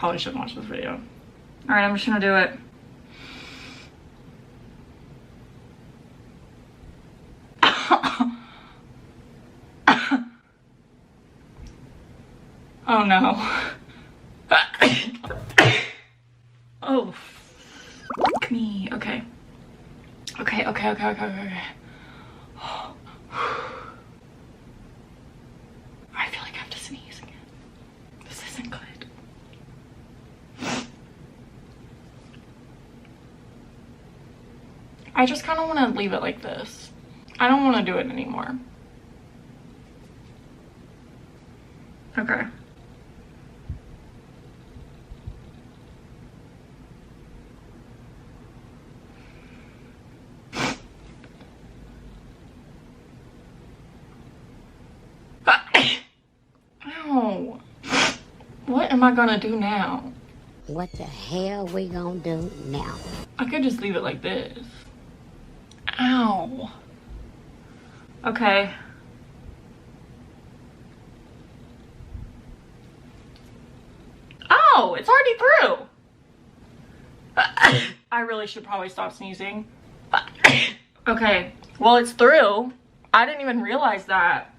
Probably shouldn't watch this video. All right, I'm just gonna do it. Oh no. Oh, fuck me. Okay. Okay. I feel like I have to sneeze again. This isn't good. I just kind of want to leave it like this. I don't want to do it anymore. Okay. Ow. What am I gonna do now? What the hell we gonna do now? I could just leave it like this. Ow. Okay. Oh, it's already through. I really should probably stop sneezing. Okay, well, it's through. I didn't even realize that.